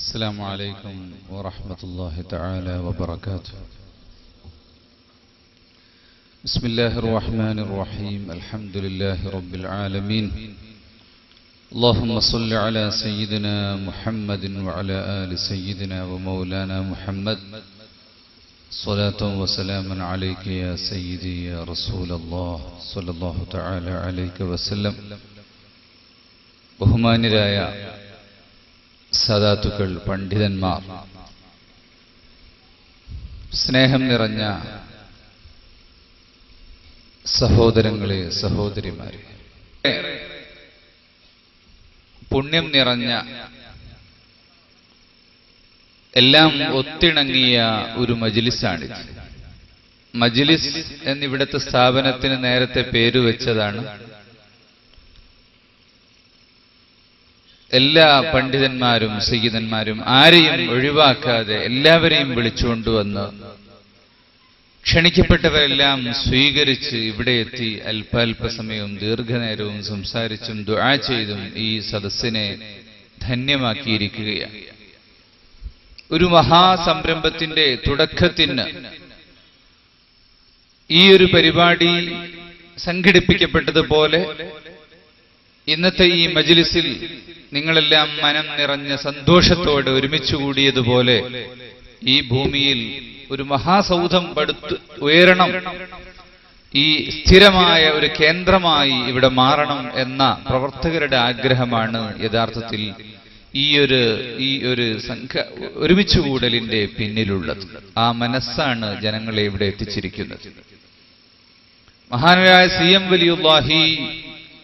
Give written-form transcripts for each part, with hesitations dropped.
السلام عليكم ورحمة الله تعالى وبركاته. بسم الله الرحمن الرحيم. الحمد لله رب العالمين. اللهم صل على سيدنا محمد وعلى آل سيدنا ومولانا محمد. صلاة وسلاما عليك يا سيدي يا رسول الله صلى الله تعالى عليك وسلم. ബഹുമാന്യരായ സദാത്തുക്കൾ, പണ്ഡിതന്മാർ, സ്നേഹം നിറഞ്ഞ സഹോദരങ്ങളെ, സഹോദരിമാരെ, പുണ്യം നിറഞ്ഞ എല്ലാം ഒത്തിണങ്ങിയ ഒരു മജ്ലിസാണിത്. മജ്ലിസ് എന്നിവിടുത്തെ സ്ഥാപനത്തിന് നേരത്തെ പേരുവെച്ചതാണ്. എല്ലാ പണ്ഡിതന്മാരും സയ്യിദന്മാരും ആരെയും ഒഴിവാക്കാതെ എല്ലാവരെയും വിളിച്ചുകൊണ്ടുവന്ന് ക്ഷണിക്കപ്പെട്ടവരെല്ലാം സ്വീകരിച്ച് ഇവിടെ എത്തി അല്പാൽപസമയവും ദീർഘനേരവും സംസാരിച്ചും ദുആ ചെയ്തും ഈ സദസ്സിനെ ധന്യമാക്കിയിരിക്കുകയാണ്. ഒരു മഹാസംരംഭത്തിന്റെ തുടക്കത്തിന് ഈ ഒരു പരിപാടി സംഘടിപ്പിക്കപ്പെട്ടതുപോലെ ഇന്നത്തെ ഈ മജ്ലിസിൽ നിങ്ങളെല്ലാം മനം നിറഞ്ഞ സന്തോഷത്തോടെ ഒരുമിച്ച് കൂടിയതുപോലെ ഈ ഭൂമിയിൽ ഒരു മഹാസൗധം പടുത്ത് ഉയരണം, ഈ സ്ഥിരമായ ഒരു കേന്ദ്രമായി ഇവിടെ മാറണം എന്ന പ്രവർത്തകരുടെ ആഗ്രഹമാണ് യഥാർത്ഥത്തിൽ ഈ ഒരു ഒരുമിച്ച് കൂടലിന്റെ പിന്നിലുള്ളത്. ആ മനസ്സാണ് ജനങ്ങളെ ഇവിടെ എത്തിച്ചിരിക്കുന്നത്. മഹാനായ CM വലിയുല്ലാഹി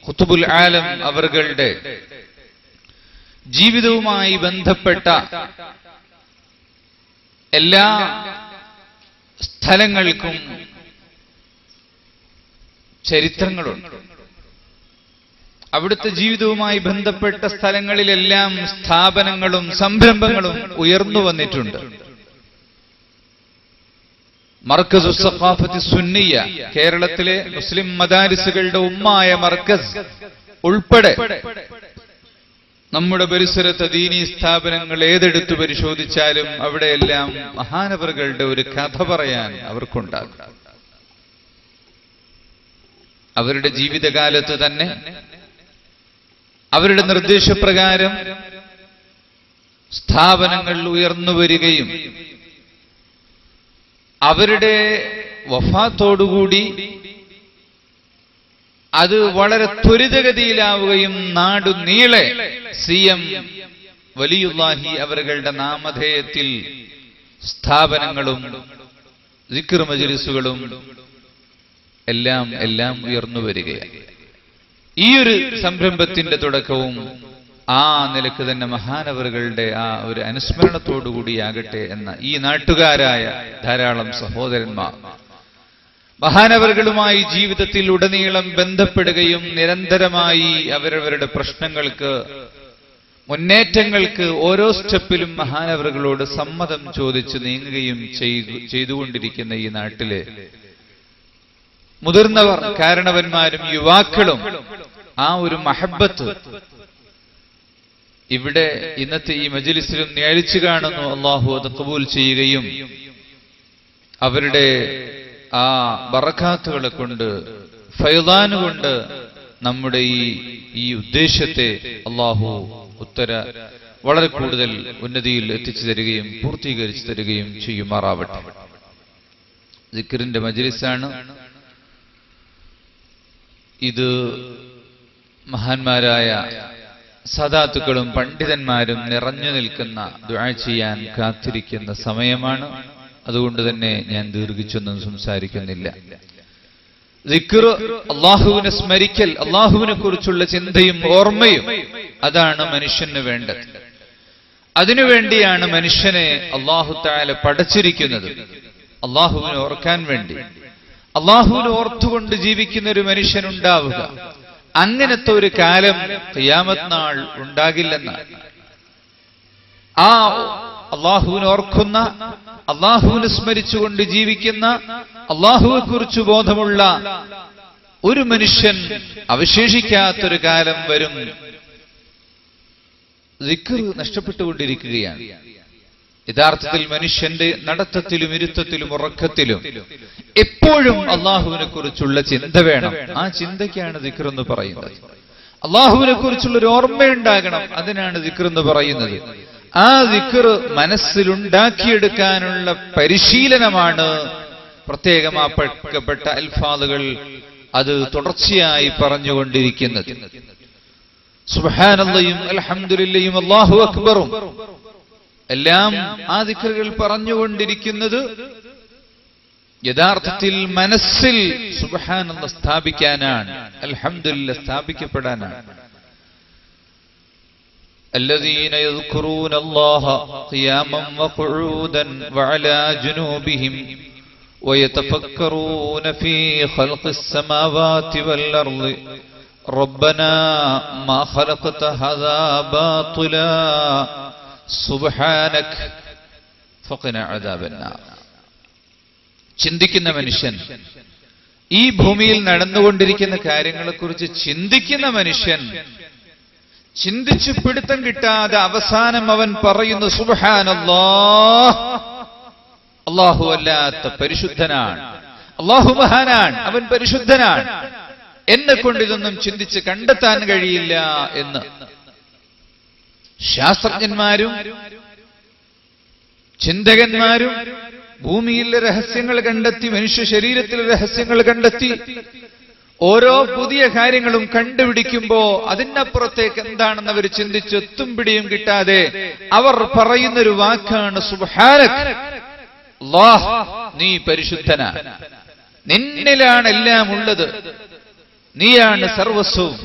ഖുതുബുൽ ആലം അവരുടെ ജീവിതവുമായി ബന്ധപ്പെട്ട എല്ലാ സ്ഥലങ്ങൾക്കും ചരിത്രങ്ങളുണ്ട്. അവിടുത്തെ ജീവിതവുമായി ബന്ധപ്പെട്ട സ്ഥലങ്ങളിലെല്ലാം സ്ഥാപനങ്ങളും സംരംഭങ്ങളും ഉയർന്നു വന്നിട്ടുണ്ട്. മർക്കസു സഖാഫത്തി സുന്നിയ, കേരളത്തിലെ മുസ്ലിം മദാരിസുകളുടെ ഉമ്മായ മർക്കസ് ഉൾപ്പെടെ നമ്മുടെ പരിസരത്തെ ദീനീ സ്ഥാപനങ്ങൾ ഏതെടുത്തു പരിശോധിച്ചാലും അവിടെയെല്ലാം മഹാനവറുകളുടെ ഒരു കഥ പറയാൻ അവർക്കുണ്ടാകും. അവരുടെ ജീവിതകാലത്ത് തന്നെ അവരുടെ നിർദ്ദേശപ്രകാരം സ്ഥാപനങ്ങൾ ഉയർന്നു വരികയും അവരുടെ വഫാത്തോടുകൂടി അത് വളരെ ത്വരിതഗതിയിലാവുകയും നാടുനീളെ CM വലിയുല്ലാഹി അവരുടെ നാമധേയത്തിൽ സ്ഥാപനങ്ങളും ദിക്ർ മജ്ലിസുകളും എല്ലാം ഉയർന്നു വരികയാണ്. ഈ ഒരു സംരംഭത്തിന്റെ തുടക്കവും ആ നിലക്ക് തന്നെ മഹാനവറുകളുടെ ആ ഒരു അനുസ്മരണത്തോടുകൂടിയാകട്ടെ എന്ന ഈ നാട്ടുകാരായ ധാരാളം സഹോദരന്മാർ മഹാനവറുകളുമായി ജീവിതത്തിൽ ഉടനീളം ബന്ധപ്പെടുകയും നിരന്തരമായി അവരവരുടെ പ്രശ്നങ്ങൾക്ക്, മുന്നേറ്റങ്ങൾക്ക് ഓരോ സ്റ്റെപ്പിലും മഹാനവറുകളോട് സമ്മതം ചോദിച്ച് നീങ്ങുകയും ചെയ്തുകൊണ്ടിരിക്കുന്ന ഈ നാട്ടിലെ മുതിർന്നവർ, കാരണവന്മാരും യുവാക്കളും ആ ഒരു മഹബത്ത് ഇവിടെ ഇന്നത്തെ ഈ മജ്ലിസിലും നേരിച്ചു കാണുന്നു. അല്ലാഹു അത് ഖബൂൽ ചെയ്യുകയും അവരുടെ ആ ബറകാത്തുകളെ കൊണ്ട്, ഫൈളാന് കൊണ്ട് നമ്മുടെ ഈ ഉദ്ദേശത്തെ അല്ലാഹു വളരെ കൂടുതൽ ഉന്നതിയിൽ എത്തിച്ചു തരികയും പൂർത്തീകരിച്ചു തരികയും ചെയ്യുമാറാവട്ടെ. ദിക്റിന്റെ മജ്ലിസാണ് ഇത്. മഹാന്മാരായ സദാത്തുക്കളും പണ്ഡിതന്മാരും നിറഞ്ഞു നിൽക്കുന്ന, ദുആ ചെയ്യാൻ കാത്തിരിക്കുന്ന സമയമാണ്. അതുകൊണ്ട് തന്നെ ഞാൻ ദീർഘിച്ചൊന്നും സംസാരിക്കുന്നില്ല. ദിക്ർ, അള്ളാഹുവിനെ സ്മരിക്കൽ, അള്ളാഹുവിനെ കുറിച്ചുള്ള ചിന്തയും ഓർമ്മയും, അതാണ് മനുഷ്യന് വേണ്ടത്. അതിനുവേണ്ടിയാണ് മനുഷ്യനെ അള്ളാഹു തആല പടച്ചിരിക്കുന്നത്. അള്ളാഹുവിനെ ഓർക്കാൻ വേണ്ടി, അള്ളാഹുവിനെ ഓർത്തുകൊണ്ട് ജീവിക്കുന്ന ഒരു മനുഷ്യനുണ്ടാവുക. അങ്ങനത്തെ ഒരു കാലം ഖിയാമത്ത് നാൾ ഉണ്ടാകില്ലെന്നാണ്. ആ അള്ളാഹുവിനെ ഓർക്കുന്ന, അള്ളാഹുവിനെ സ്മരിച്ചുകൊണ്ട് ജീവിക്കുന്ന, അള്ളാഹുവെ കുറിച്ച് ബോധമുള്ള ഒരു മനുഷ്യൻ അവശേഷിക്കാത്തൊരു കാലം വരും. ദിക്ർ നഷ്ടപ്പെട്ടുകൊണ്ടിരിക്കുകയാണ്. യഥാർത്ഥത്തിൽ മനുഷ്യന്റെ നടത്തത്തിലും ഇരുത്തത്തിലും ഉറക്കത്തിലും എപ്പോഴും അള്ളാഹുവിനെ കുറിച്ചുള്ള ചിന്ത വേണം. ആ ചിന്തയ്ക്കാണ് ദിക്ർ എന്ന് പറയുന്നത്. അള്ളാഹുവിനെ കുറിച്ചുള്ള ഒരു ഓർമ്മയുണ്ടാകണം, അതിനാണ് ദിക്ർ എന്ന് പറയുന്നത്. ആ ദിക്ർ മനസ്സിലുണ്ടാക്കിയെടുക്കാനുള്ള പരിശീലനമാണ് പ്രത്യേകമാക്കപ്പെട്ട അൽഫാദുകൾ അത് തുടർച്ചയായി പറഞ്ഞുകൊണ്ടിരിക്കുന്നത്. സുബ്ഹാനല്ലാഹും അൽഹംദുലില്ലാഹും അല്ലാഹു അക്ബറും എല്ലാം ആ ദിക്റുകൾ പറഞ്ഞുകൊണ്ടിരിക്കുന്നത് യഥാർത്ഥത്തിൽ മനസ്സിൽ സുബ്ഹാനല്ലാഹ് സ്ഥാപിക്കാനാണ്, അൽഹംദുലില്ലാഹ് സ്ഥാപിക്കപ്പെടാനാണ്. الذين يذكرون الله قياما وقعودا وعلى جنوبهم ويتفكرون في خلق السماوات والأرض ربنا ما خلقت هذا باطلا سبحانك فقنا عذاب النار. ചിന്തിക്കുന്ന മനുഷ്യൻ, ഈ ഭൂമിയിൽ നടന്നുകൊണ്ടിരിക്കുന്ന കാര്യങ്ങളെക്കുറിച്ച് ചിന്തിക്കുന്ന മനുഷ്യൻ, ചിന്തിച്ചു പിടുത്തം കിട്ടാതെ അവസാനം അവൻ പറയുന്നു സുബ്ഹാനല്ലാഹ്, അല്ലാഹു അല്ലാത്ത പരിശുദ്ധനാണ്, അല്ലാഹു മഹാനാണ്, അവൻ പരിശുദ്ധനാണ്, എന്നെ കൊണ്ട് ഇതൊന്നും ചിന്തിച്ച് കണ്ടെത്താൻ കഴിയില്ല എന്ന് ശാസ്ത്രജ്ഞന്മാരും ചിന്തകന്മാരും ഭൂമിയിലെ രഹസ്യങ്ങൾ കണ്ടെത്തി, മനുഷ്യ ശരീരത്തിലെ രഹസ്യങ്ങൾ കണ്ടെത്തി, ഓരോ പുതിയ കാര്യങ്ങളും കണ്ടുപിടിക്കുമ്പോ അതിനപ്പുറത്തേക്ക് എന്താണെന്ന് അവർ ചിന്തിച്ച് എത്തും പിടിയും കിട്ടാതെ അവർ പറയുന്നൊരു വാക്കാണ് സുബ്ഹാനക്, അല്ലാഹ് നീ പരിശുദ്ധനാണ്, നിന്നിലാണ് എല്ലാം ഉള്ളത്, നീയാണ് സർവസ്വവും.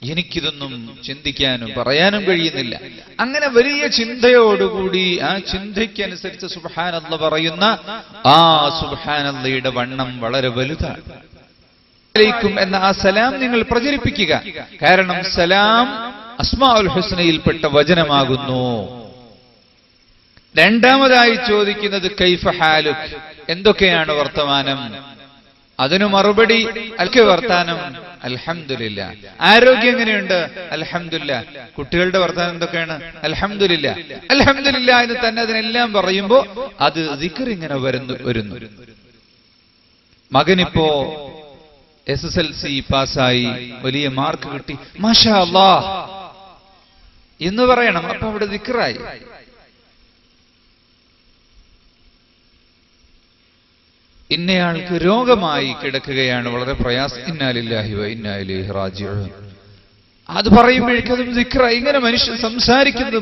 എനിക്കിതൊന്നും ചിന്തിക്കാനും പറയാനും കഴിയുന്നില്ല. അങ്ങനെ വലിയ ചിന്തയോടുകൂടി ആ ചിന്തയ്ക്കനുസരിച്ച് സുബ്ഹാനല്ലാഹ് പറയുന്ന ആ സുബ്ഹാനല്ലാഹയുടെ വണ്ണം വളരെ വലുതാണ്. അലൈക്കും എന്ന ആ സലാം നിങ്ങൾ പ്രചരിപ്പിക്കുക. കാരണം സലാം അസ്മാഉൽ ഹുസ്നയിൽപ്പെട്ട വചനമാകുന്നു. രണ്ടാമതായി ചോദിക്കുന്നത് കൈഫ ഹാലുക്, എന്തൊക്കെയാണ് വർത്തമാനം? അതിനു മറുപടി അൽക്കെ വർത്താനം അൽഹംദുലില്ലാ. ആരോഗ്യം എങ്ങനെയുണ്ട്? അൽഹംദുലില്ലാ. കുട്ടികളുടെ വർത്താനം എന്തൊക്കെയാണ്? അൽഹംദുലില്ലാ. അൽഹംദുലില്ലാ എന്ന് തന്നെ അതിനെല്ലാം പറയുമ്പോ അത് ദിക്ർ ഇങ്ങനെ വരുന്നു. മകനിപ്പോ SSLC പാസ്സായി, വലിയ മാർക്ക് കിട്ടി, മാഷാ അല്ലാഹ് എന്ന് പറയണം. അപ്പൊ അവിടെ ദിക്റായി. ഇന്നയാൾക്ക് രോഗമായി കിടക്കുകയാണ്, വളരെ പ്രയാസം, ഇന്നാ ലില്ലാഹി വ ഇന്നാ ഇലൈഹി റാജിഊൻ. അത് പറയുമ്പോഴേക്കും ദിക്റായി. ഇങ്ങനെ മനുഷ്യൻ സംസാരിക്കുന്നത്